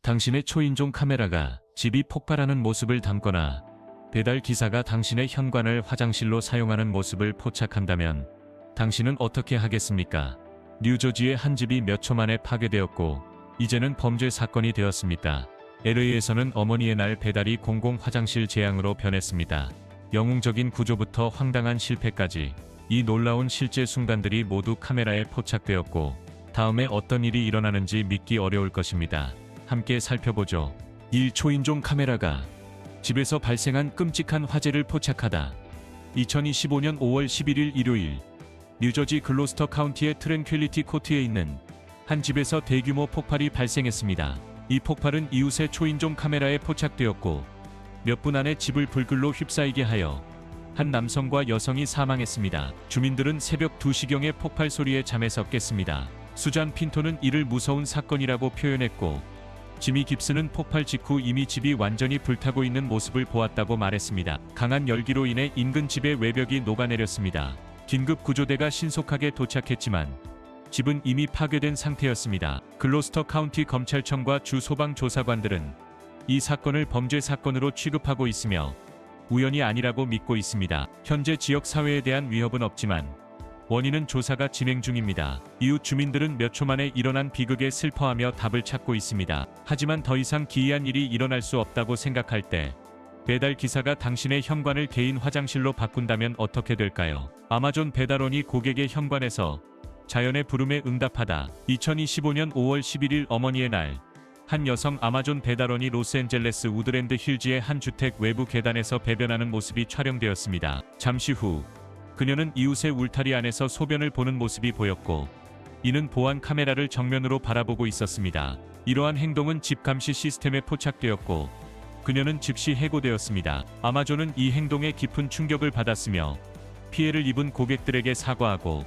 당신의 초인종 카메라가 집이 폭발하는 모습을 담거나 배달 기사가 당신의 현관을 화장실로 사용하는 모습을 포착한다면 당신은 어떻게 하겠습니까? 뉴저지의 한 집이 몇 초 만에 파괴되었고 이제는 범죄 사건이 되었습니다. LA에서는 어머니의 날 배달이 공공 화장실 재앙으로 변했습니다. 영웅적인 구조부터 황당한 실패까지 이 놀라운 실제 순간들이 모두 카메라에 포착되었고 다음에 어떤 일이 일어나는지 믿기 어려울 것입니다. 함께 살펴보죠. 1. 초인종 카메라가 집에서 발생한 끔찍한 화재를 포착하다. 2025년 5월 11일 일요일 뉴저지 글로스터 카운티의 트랭퀼리티 코트에 있는 한 집에서 대규모 폭발이 발생했습니다. 이 폭발은 이웃의 초인종 카메라에 포착되었고 몇 분 안에 집을 불길로 휩싸이게 하여 한 남성과 여성이 사망했습니다. 주민들은 새벽 2시경에 폭발 소리에 잠에서 깼습니다. 수잔 핀토는 이를 무서운 사건이라고 표현했고 지미 깁스는 폭발 직후 이미 집이 완전히 불타고 있는 모습을 보았다고 말했습니다. 강한 열기로 인해 인근 집의 외벽이 녹아내렸습니다. 긴급 구조대가 신속하게 도착했지만 집은 이미 파괴된 상태였습니다. 글로스터 카운티 검찰청과 주 소방 조사관들은 이 사건을 범죄 사건으로 취급하고 있으며 우연이 아니라고 믿고 있습니다. 현재 지역 사회에 대한 위협은 없지만 원인은 조사가 진행 중입니다. 이웃 주민들은 몇 초 만에 일어난 비극에 슬퍼하며 답을 찾고 있습니다. 하지만 더 이상 기이한 일이 일어날 수 없다고 생각할 때 배달 기사가 당신의 현관을 개인 화장실로 바꾼다면 어떻게 될까요? 아마존 배달원이 고객의 현관에서 자연의 부름에 응답하다. 2025년 5월 11일 어머니의 날 한 여성 아마존 배달원이 로스앤젤레스 우드랜드 힐즈의 한 주택 외부 계단에서 배변하는 모습이 촬영되었습니다. 잠시 후 그녀는 이웃의 울타리 안에서 소변을 보는 모습이 보였고 이는 보안 카메라를 정면으로 바라보고 있었습니다. 이러한 행동은 집 감시 시스템에 포착되었고 그녀는 즉시 해고되었습니다. 아마존은 이 행동에 깊은 충격을 받았으며 피해를 입은 고객들에게 사과하고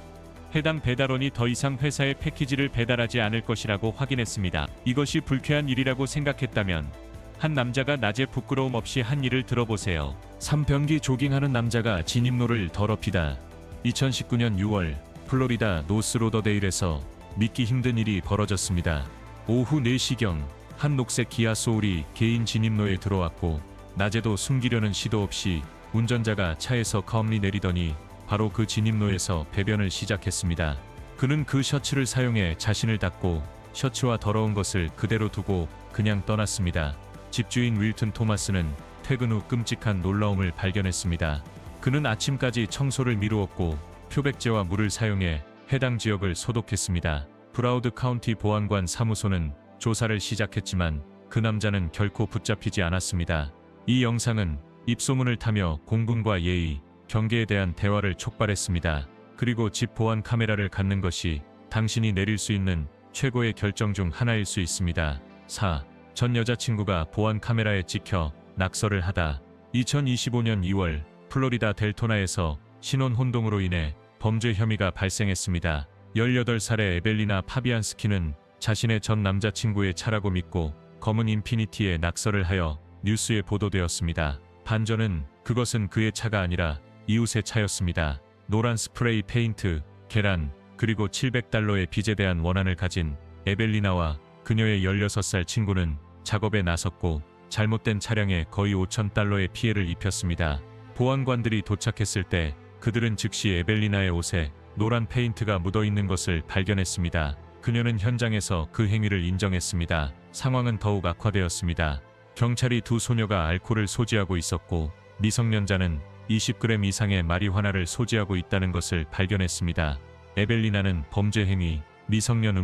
해당 배달원이 더 이상 회사의 패키지를 배달하지 않을 것이라고 확인했습니다. 이것이 불쾌한 일이라고 생각했다면 한 남자가 낮에 부끄러움 없이 한 일을 들어보세요. 3. 변기 조깅하는 남자가 진입로를 더럽히다. 2019년 6월 플로리다 노스 로더데일에서 믿기 힘든 일이 벌어졌습니다. 오후 4시경 한 녹색 기아 소울이 개인 진입로에 들어왔고 낮에도 숨기려는 시도 없이 운전자가 차에서 컴리 내리더니 바로 그 진입로에서 배변을 시작했습니다. 그는 그 셔츠를 사용해 자신을 닦고 셔츠와 더러운 것을 그대로 두고 그냥 떠났습니다. 집주인 윌튼 토마스는 퇴근 후 끔찍한 놀라움을 발견했습니다. 그는 아침까지 청소를 미루었고 표백제와 물을 사용해 해당 지역을 소독했습니다. 브라우드 카운티 보안관 사무소는 조사를 시작했지만 그 남자는 결코 붙잡히지 않았습니다. 이 영상은 입소문을 타며 공군과 예의, 경계에 대한 대화를 촉발했습니다. 그리고 집 보안 카메라를 갖는 것이 당신이 내릴 수 있는 최고의 결정 중 하나일 수 있습니다. 4. 전 여자친구가 보안 카메라에 찍혀 낙서를 하다. 2025년 2월 플로리다 델토나에서 신원 혼동으로 인해 범죄 혐의가 발생했습니다. 18살의 에벨리나 파비안스키는 자신의 전 남자친구의 차라고 믿고 검은 인피니티에 낙서를 하여 뉴스에 보도되었습니다. 반전은 그것은 그의 차가 아니라 이웃의 차였습니다. 노란 스프레이 페인트, 계란, 그리고 $700의 빚에 대한 원한을 가진 에벨리나와 그녀의 16살 친구는 작업에 나섰고 잘못된 차량에 거의 $5,000의 피해를 입혔습니다. 보안관들이 도착했을 때 그들은 즉시 에벨리나의 옷에 노란 페인트가 묻어있는 것을 발견했습니다. 그녀는 현장에서 그 행위를 인정했습니다. 상황은 더욱 악화되었습니다. 경찰이 두 소녀가 알코올을 소지하고 있었고 미성년자는 20g 이상의 마리화나를 소지하고 있다는 것을 발견했습니다. 에벨리나는 범죄 행위, 미성년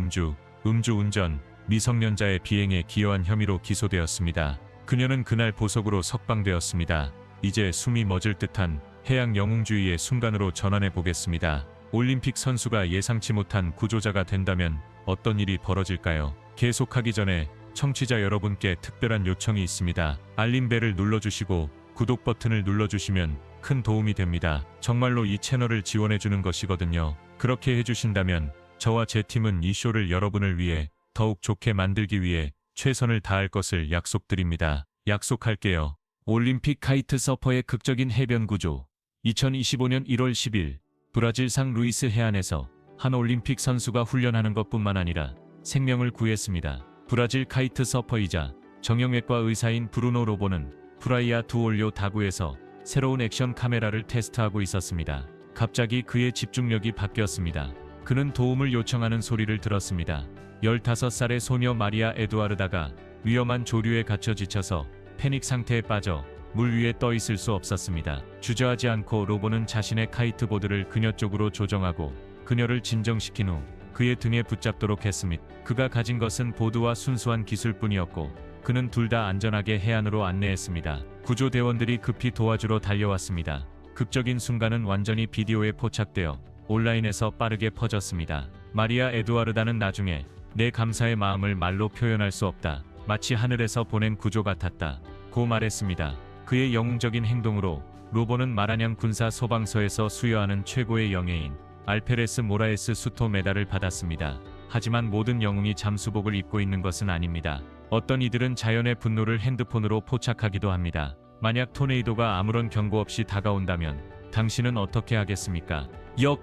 음주운전, 미성년자의 비행에 기여한 혐의로 기소되었습니다. 그녀는 그날 보석으로 석방되었습니다. 이제 숨이 멎을 듯한 해양 영웅주의의 순간으로 전환해 보겠습니다. 올림픽 선수가 예상치 못한 구조자가 된다면 어떤 일이 벌어질까요? 계속하기 전에 청취자 여러분께 특별한 요청이 있습니다. 알림벨을 눌러주시고 구독 버튼을 눌러주시면 큰 도움이 됩니다. 정말로 이 채널을 지원해주는 것이거든요. 그렇게 해주신다면 저와 제 팀은 이 쇼를 여러분을 위해 더욱 좋게 만들기 위해 최선을 다할 것을 약속드립니다. 약속할게요. 올림픽 카이트 서퍼의 극적인 해변 구조. 2025년 1월 10일 브라질상 루이스 해안에서 한 올림픽 선수가 훈련하는 것뿐만 아니라 생명을 구했습니다. 브라질 카이트 서퍼이자 정형외과 의사인 브루노 로보는 프라이아 두올료 다구에서 새로운 액션 카메라를 테스트하고 있었습니다. 갑자기 그의 집중력이 바뀌었습니다. 그는 도움을 요청하는 소리를 들었습니다. 15살의 소녀 마리아 에두아르다가 위험한 조류에 갇혀 지쳐서 패닉 상태에 빠져 물 위에 떠 있을 수 없었습니다. 주저하지 않고 로보는 자신의 카이트보드를 그녀 쪽으로 조정하고 그녀를 진정시킨 후 그의 등에 붙잡도록 했습니다. 그가 가진 것은 보드와 순수한 기술뿐이었고 그는 둘 다 안전하게 해안으로 안내했습니다. 구조대원들이 급히 도와주러 달려왔습니다. 극적인 순간은 완전히 비디오에 포착되어 온라인에서 빠르게 퍼졌습니다. 마리아 에두아르다는 나중에 내 감사의 마음을 말로 표현할 수 없다. 마치 하늘에서 보낸 구조 같았다. 고 말했습니다. 그의 영웅적인 행동으로 로보는 마라냥 군사 소방서에서 수여하는 최고의 영예인 알페레스 모라에스 수토 메달을 받았습니다. 하지만 모든 영웅이 잠수복을 입고 있는 것은 아닙니다. 어떤 이들은 자연의 분노를 핸드폰으로 포착하기도 합니다. 만약 토네이도가 아무런 경고 없이 다가온다면 당신은 어떻게 하겠습니까?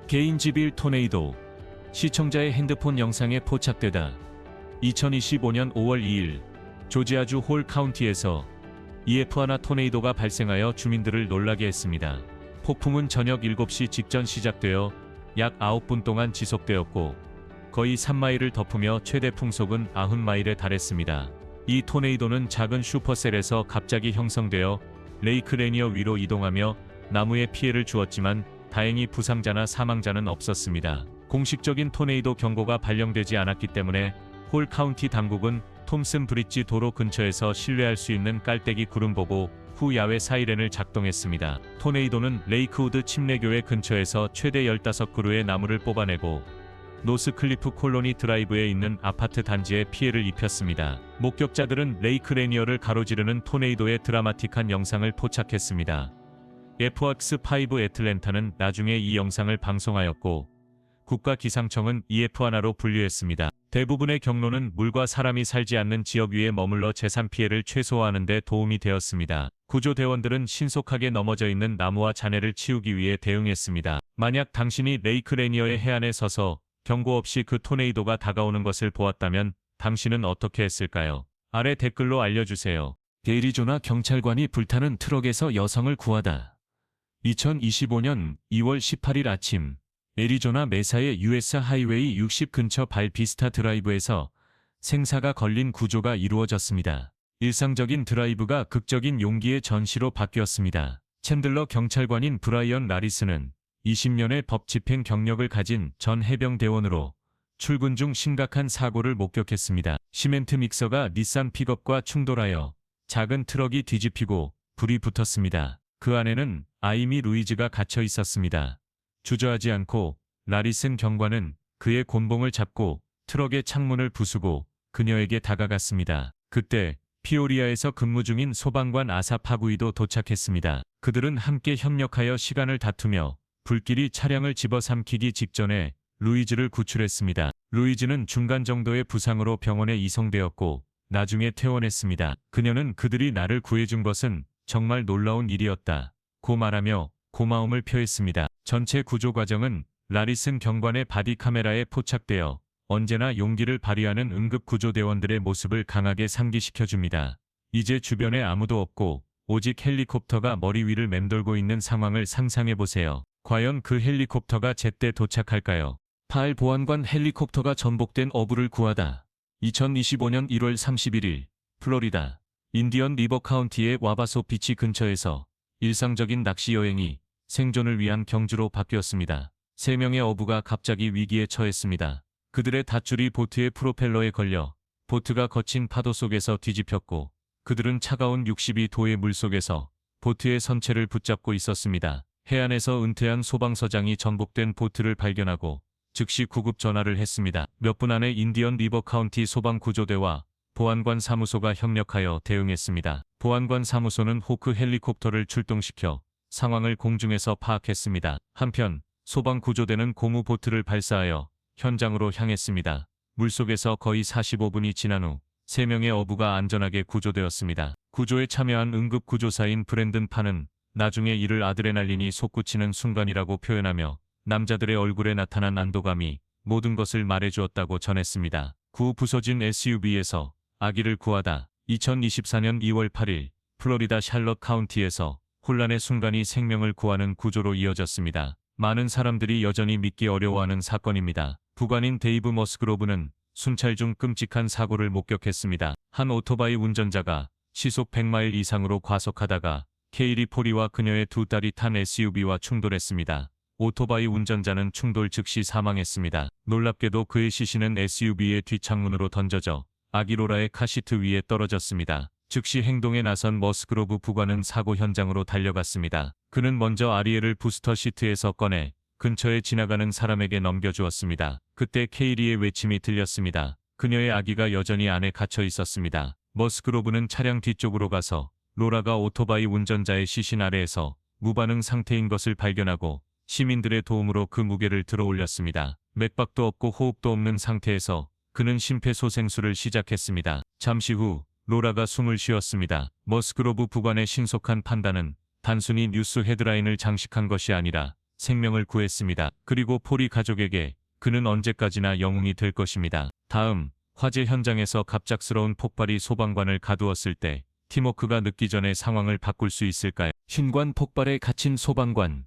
개인지빌 토네이도 시청자의 핸드폰 영상에 포착되다. 2025년 5월 2일 조지아주 홀 카운티에서 EF1 토네이도가 발생하여 주민들을 놀라게 했습니다. 폭풍은 저녁 7시 직전 시작되어 약 9분 동안 지속되었고 거의 3마일을 덮으며 최대 풍속은 90마일에 달했습니다. 이 토네이도는 작은 슈퍼셀에서 갑자기 형성되어 레이크 레니어 위로 이동하며 나무에 피해를 주었지만 다행히 부상자나 사망자는 없었습니다. 공식적인 토네이도 경고가 발령되지 않았기 때문에 홀 카운티 당국은 톰슨 브릿지 도로 근처에서 신뢰할 수 있는 깔때기 구름 보고 후 야외 사이렌을 작동했습니다. 토네이도는 레이크우드 침례교회 근처에서 최대 15그루의 나무를 뽑아내고 노스 클리프 콜로니 드라이브에 있는 아파트 단지에 피해를 입혔습니다. 목격자들은 레이크 레니어를 가로지르는 토네이도의 드라마틱한 영상을 포착했습니다. FX5 애틀랜타는 나중에 이 영상을 방송하였고 국가기상청은 EF1로 분류했습니다. 대부분의 경로는 물과 사람이 살지 않는 지역 위에 머물러 재산 피해를 최소화하는 데 도움이 되었습니다. 구조대원들은 신속하게 넘어져 있는 나무와 잔해를 치우기 위해 대응했습니다. 만약 당신이 레이크 레니어의 해안에 서서 경고 없이 그 토네이도가 다가오는 것을 보았다면 당신은 어떻게 했을까요? 아래 댓글로 알려주세요. 애리조나 경찰관이 불타는 트럭에서 여성을 구하다. 2025년 2월 18일 아침 애리조나 메사의 US 하이웨이 60 근처 발비스타 드라이브에서 생사가 걸린 구조가 이루어졌습니다. 일상적인 드라이브가 극적인 용기의 전시로 바뀌었습니다. 챈들러 경찰관인 브라이언 라리스는 20년의 법 집행 경력을 가진 전 해병대원으로 출근 중 심각한 사고를 목격했습니다. 시멘트 믹서가 닛산 픽업과 충돌하여 작은 트럭이 뒤집히고 불이 붙었습니다. 그 안에는 아이미 루이즈가 갇혀 있었습니다. 주저하지 않고 라리슨 경관은 그의 곤봉을 잡고 트럭의 창문을 부수고 그녀에게 다가갔습니다. 그때 피오리아에서 근무 중인 소방관 아사 파구이도 도착했습니다. 그들은 함께 협력하여 시간을 다투며 불길이 차량을 집어삼키기 직전에 루이즈를 구출했습니다. 루이즈는 중간 정도의 부상으로 병원에 이송되었고 나중에 퇴원했습니다. 그녀는 그들이 나를 구해준 것은 정말 놀라운 일이었다. 고 말하며 고마움을 표했습니다. 전체 구조 과정은 라리슨 경관의 바디 카메라에 포착되어 언제나 용기를 발휘하는 응급 구조대원들의 모습을 강하게 상기시켜줍니다. 이제 주변에 아무도 없고 오직 헬리콥터가 머리 위를 맴돌고 있는 상황을 상상해보세요. 과연 그 헬리콥터가 제때 도착할까요? 파일 보안관 헬리콥터가 전복된 어부를 구하다. 2025년 1월 31일 플로리다 인디언 리버 카운티의 와바소 비치 근처에서 일상적인 낚시 여행이 생존을 위한 경주로 바뀌었습니다. 3명의 어부가 갑자기 위기에 처했습니다. 그들의 닷줄이 보트의 프로펠러에 걸려 보트가 거친 파도 속에서 뒤집혔고 그들은 차가운 62도의 물속에서 보트의 선체를 붙잡고 있었습니다. 해안에서 은퇴한 소방서장이 전복된 보트를 발견하고 즉시 구급 전화를 했습니다. 몇 분 안에 인디언 리버 카운티 소방구조대와 보안관 사무소가 협력하여 대응했습니다. 보안관 사무소는 호크 헬리콥터를 출동시켜 상황을 공중에서 파악했습니다. 한편 소방구조대는 고무 보트를 발사하여 현장으로 향했습니다. 물속에서 거의 45분이 지난 후 3명의 어부가 안전하게 구조되었습니다. 구조에 참여한 응급구조사인 브랜든 판은 나중에 이를 아드레날린이 솟구치는 순간이라고 표현하며 남자들의 얼굴에 나타난 안도감이 모든 것을 말해주었다고 전했습니다. 구 부서진 SUV에서 아기를 구하다. 2024년 2월 8일 플로리다 샬럿 카운티에서 혼란의 순간이 생명을 구하는 구조로 이어졌습니다. 많은 사람들이 여전히 믿기 어려워하는 사건입니다. 부관인 데이브 머스그로브는 순찰 중 끔찍한 사고를 목격했습니다. 한 오토바이 운전자가 시속 100마일 이상으로 과속하다가 케이리 포리와 그녀의 두 딸이 탄 SUV와 충돌했습니다. 오토바이 운전자는 충돌 즉시 사망했습니다. 놀랍게도 그의 시신은 SUV의 뒷창문으로 던져져 아기 로라의 카시트 위에 떨어졌습니다. 즉시 행동에 나선 머스그로브 부관은 사고 현장으로 달려갔습니다. 그는 먼저 아리엘을 부스터 시트에서 꺼내 근처에 지나가는 사람에게 넘겨주었습니다. 그때 케이리의 외침이 들렸습니다. 그녀의 아기가 여전히 안에 갇혀 있었습니다. 머스그로브는 차량 뒤쪽으로 가서 로라가 오토바이 운전자의 시신 아래에서 무반응 상태인 것을 발견하고 시민들의 도움으로 그 무게를 들어 올렸습니다. 맥박도 없고 호흡도 없는 상태에서 그는 심폐소생술을 시작했습니다. 잠시 후 로라가 숨을 쉬었습니다. 머스그로브 부관의 신속한 판단은 단순히 뉴스 헤드라인을 장식한 것이 아니라 생명을 구했습니다. 그리고 포리 가족에게 그는 언제까지나 영웅이 될 것입니다. 다음, 화재 현장에서 갑작스러운 폭발이 소방관을 가두었을 때 팀워크가 늦기 전에 상황을 바꿀 수 있을까요? 신관 폭발에 갇힌 소방관.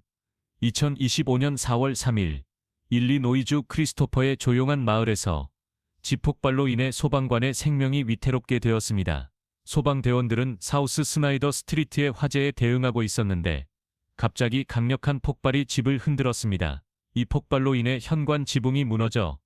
2025년 4월 3일 일리노이주 크리스토퍼의 조용한 마을에서 집폭발로 인해 소방관의 생명이 위태롭게 되었습니다. 소방대원들은 사우스 스나이더 스트리트의 화재에 대응하고 있었는데 갑자기 강력한 폭발이 집을 흔들었습니다. 이 폭발로 인해 현관 지붕이 무너져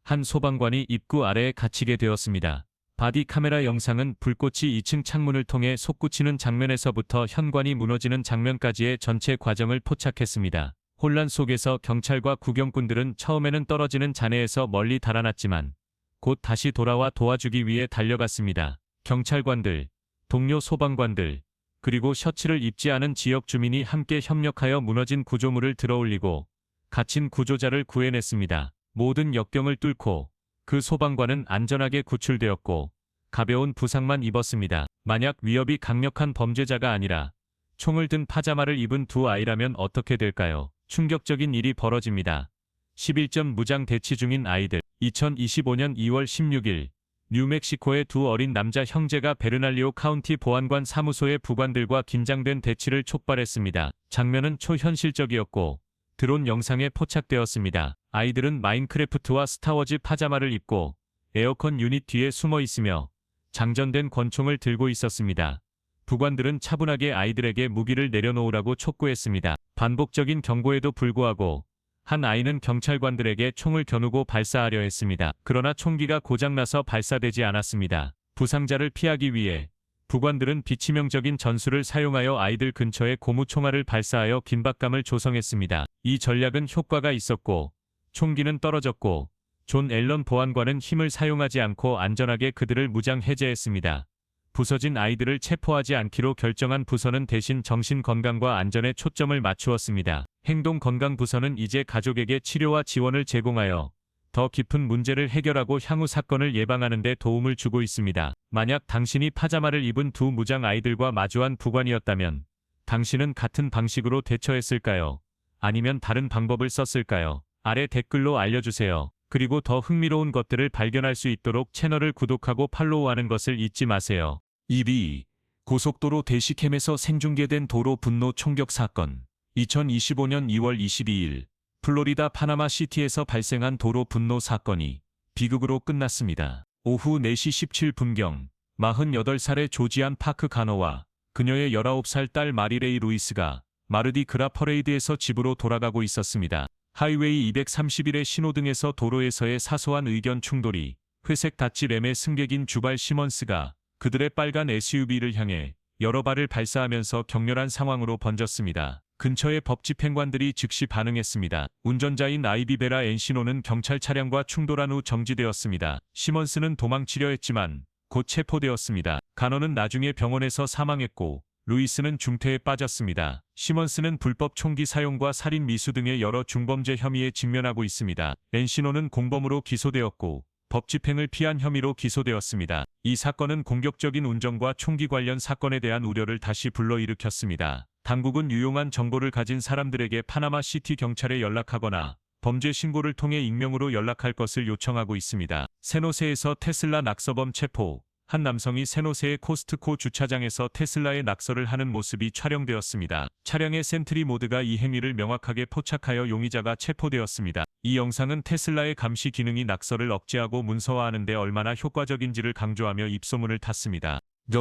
한 소방관이 입구 아래에 갇히게 되었습니다. 바디 카메라 영상은 불꽃이 2층 창문을 통해 솟구치는 장면에서부터 현관이 무너지는 장면까지의 전체 과정을 포착했습니다. 혼란 속에서 경찰과 구경꾼들은 처음에는 떨어지는 잔해에서 멀리 달아났지만 곧 다시 돌아와 도와주기 위해 달려갔습니다. 경찰관들, 동료 소방관들, 그리고 셔츠를 입지 않은 지역 주민이 함께 협력하여 무너진 구조물을 들어올리고 갇힌 구조자를 구해냈습니다. 모든 역경을 뚫고 그 소방관은 안전하게 구출되었고 가벼운 부상만 입었습니다. 만약 위협이 강력한 범죄자가 아니라 총을 든 파자마를 입은 두 아이라면 어떻게 될까요? 충격적인 일이 벌어집니다. 11점 무장 대치 중인 아이들. 2025년 2월 16일 뉴멕시코의 두 어린 남자 형제가 베르날리오 카운티 보안관 사무소의 부관들과 긴장된 대치를 촉발했습니다. 장면은 초현실적이었고 드론 영상에 포착되었습니다. 아이들은 마인크래프트와 스타워즈 파자마를 입고 에어컨 유닛 뒤에 숨어 있으며 장전된 권총을 들고 있었습니다. 부관들은 차분하게 아이들에게 무기를 내려놓으라고 촉구했습니다. 반복적인 경고에도 불구하고 한 아이는 경찰관들에게 총을 겨누고 발사하려 했습니다. 그러나 총기가 고장나서 발사되지 않았습니다. 부상자를 피하기 위해 부관들은 비치명적인 전술을 사용하여 아이들 근처에 고무총알을 발사하여 긴박감을 조성했습니다. 이 전략은 효과가 있었고 총기는 떨어졌고 존 앨런 보안관은 힘을 사용하지 않고 안전하게 그들을 무장 해제했습니다. 부서진 아이들을 체포하지 않기로 결정한 부서는 대신 정신건강과 안전에 초점을 맞추었습니다. 행동건강부서는 이제 가족에게 치료와 지원을 제공하여 더 깊은 문제를 해결하고 향후 사건을 예방하는 데 도움을 주고 있습니다. 만약 당신이 파자마를 입은 두 무장 아이들과 마주한 부관이었다면 당신은 같은 방식으로 대처했을까요? 아니면 다른 방법을 썼을까요? 아래 댓글로 알려주세요. 그리고 더 흥미로운 것들을 발견할 수 있도록 채널을 구독하고 팔로우하는 것을 잊지 마세요. 1위. 고속도로 대시캠에서 생중계된 도로 분노 총격 사건. 2025년 2월 22일 플로리다 파나마 시티에서 발생한 도로 분노 사건이 비극으로 끝났습니다. 오후 4시 17분경 48살의 조지안 파크 가너와 그녀의 19살 딸 마리레이 루이스가 마르디 그라 퍼레이드에서 집으로 돌아가고 있었습니다. 하이웨이 231의 신호등에서 도로에서의 사소한 의견 충돌이 회색 다치 램의 승객인 주발 시먼스가 그들의 빨간 SUV를 향해 여러 발을 발사하면서 격렬한 상황으로 번졌습니다. 근처의 법집행관들이 즉시 반응했습니다. 운전자인 아이비베라 엔시노는 경찰 차량과 충돌한 후 정지되었습니다. 시먼스는 도망치려 했지만 곧 체포되었습니다. 가너는 나중에 병원에서 사망했고 루이스는 중태에 빠졌습니다. 시먼스는 불법 총기 사용과 살인 미수 등의 여러 중범죄 혐의에 직면하고 있습니다. 엔시노는 공범으로 기소되었고 법집행을 피한 혐의로 기소되었습니다. 이 사건은 공격적인 운전과 총기 관련 사건에 대한 우려를 다시 불러일으켰습니다. 당국은 유용한 정보를 가진 사람들에게 파나마 시티 경찰에 연락하거나 범죄 신고를 통해 익명으로 연락할 것을 요청하고 있습니다. 샌호세에서 테슬라 낙서범 체포. 한 남성이 샌호세의 코스트코 주차장에서 테슬라의 낙서를 하는 모습이 촬영되었습니다. 차량의 센트리 모드가 이 행위를 명확하게 포착하여 용의자가 체포되었습니다. 이 영상은 테슬라의 감시 기능이 낙서를 억제하고 문서화하는 데 얼마나 효과적인지를 강조하며 입소문을 탔습니다.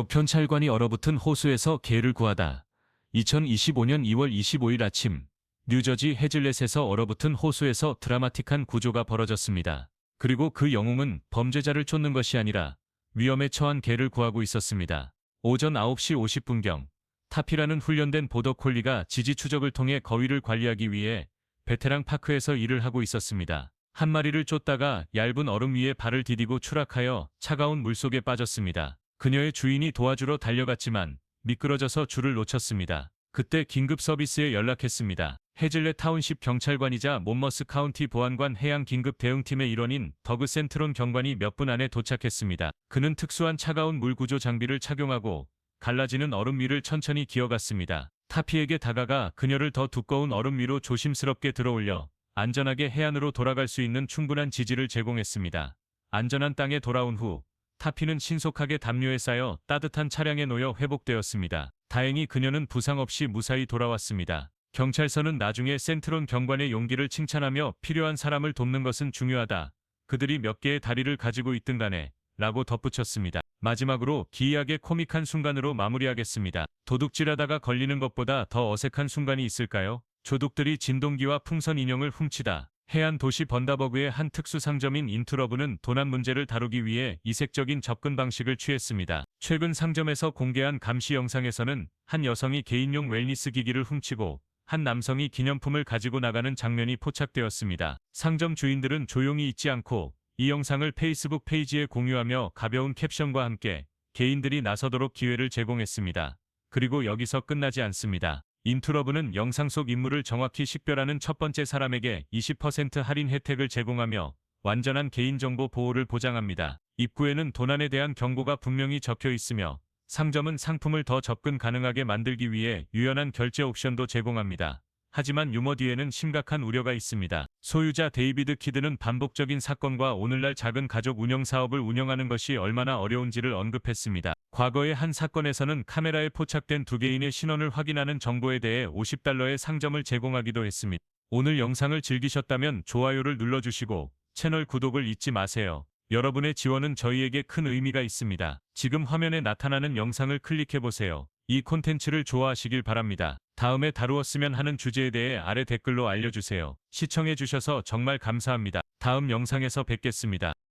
경찰관이 얼어붙은 호수에서 개를 구하다. 2025년 2월 25일 아침, 뉴저지 해즐렛에서 얼어붙은 호수에서 드라마틱한 구조가 벌어졌습니다. 그리고 그 영웅은 범죄자를 쫓는 것이 아니라 위험에 처한 개를 구하고 있었습니다. 오전 9시 50분경, 타피라는 훈련된 보더콜리가 지지 추적을 통해 거위를 관리하기 위해 베테랑 파크에서 일을 하고 있었습니다. 한 마리를 쫓다가 얇은 얼음 위에 발을 디디고 추락하여 차가운 물속에 빠졌습니다. 그녀의 주인이 도와주러 달려갔지만 미끄러져서 줄을 놓쳤습니다. 그때 긴급 서비스에 연락했습니다. 해즐렛 타운십 경찰관이자 몬머스 카운티 보안관 해양 긴급 대응팀의 일원인 더그 센트론 경관이 몇 분 안에 도착했습니다. 그는 특수한 차가운 물 구조 장비를 착용하고 갈라지는 얼음 위를 천천히 기어갔습니다. 타피에게 다가가 그녀를 더 두꺼운 얼음 위로 조심스럽게 들어올려 안전하게 해안으로 돌아갈 수 있는 충분한 지지를 제공했습니다. 안전한 땅에 돌아온 후 타피는 신속하게 담요에 쌓여 따뜻한 차량에 놓여 회복되었습니다. 다행히 그녀는 부상 없이 무사히 돌아왔습니다. 경찰서는 나중에 센트론 경관의 용기를 칭찬하며 필요한 사람을 돕는 것은 중요하다. 그들이 몇 개의 다리를 가지고 있든 간에 라고 덧붙였습니다. 마지막으로 기이하게 코믹한 순간으로 마무리하겠습니다. 도둑질하다가 걸리는 것보다 더 어색한 순간이 있을까요? 조둑들이 진동기와 풍선 인형을 훔치다. 해안 도시 번다버그의 한 특수 상점인 인투러브는 도난 문제를 다루기 위해 이색적인 접근 방식을 취했습니다. 최근 상점에서 공개한 감시 영상에서는 한 여성이 개인용 웰니스 기기를 훔치고 한 남성이 기념품을 가지고 나가는 장면이 포착되었습니다. 상점 주인들은 조용히 있지 않고 이 영상을 페이스북 페이지에 공유하며 가벼운 캡션과 함께 개인들이 나서도록 기회를 제공했습니다. 그리고 여기서 끝나지 않습니다. 인투러브는 영상 속 인물을 정확히 식별하는 첫 번째 사람에게 20% 할인 혜택을 제공하며 완전한 개인정보 보호를 보장합니다. 입구에는 도난에 대한 경고가 분명히 적혀 있으며 상점은 상품을 더 접근 가능하게 만들기 위해 유연한 결제 옵션도 제공합니다. 하지만 유머 뒤에는 심각한 우려가 있습니다. 소유자 데이비드 키드는 반복적인 사건과 오늘날 작은 가족 운영 사업을 운영하는 것이 얼마나 어려운지를 언급했습니다. 과거의 한 사건에서는 카메라에 포착된 두 개인의 신원을 확인하는 정보에 대해 $50의 상점을 제공하기도 했습니다. 오늘 영상을 즐기셨다면 좋아요를 눌러주시고 채널 구독을 잊지 마세요. 여러분의 지원은 저희에게 큰 의미가 있습니다. 지금 화면에 나타나는 영상을 클릭해보세요. 이 콘텐츠를 좋아하시길 바랍니다. 다음에 다루었으면 하는 주제에 대해 아래 댓글로 알려주세요. 시청해주셔서 정말 감사합니다. 다음 영상에서 뵙겠습니다.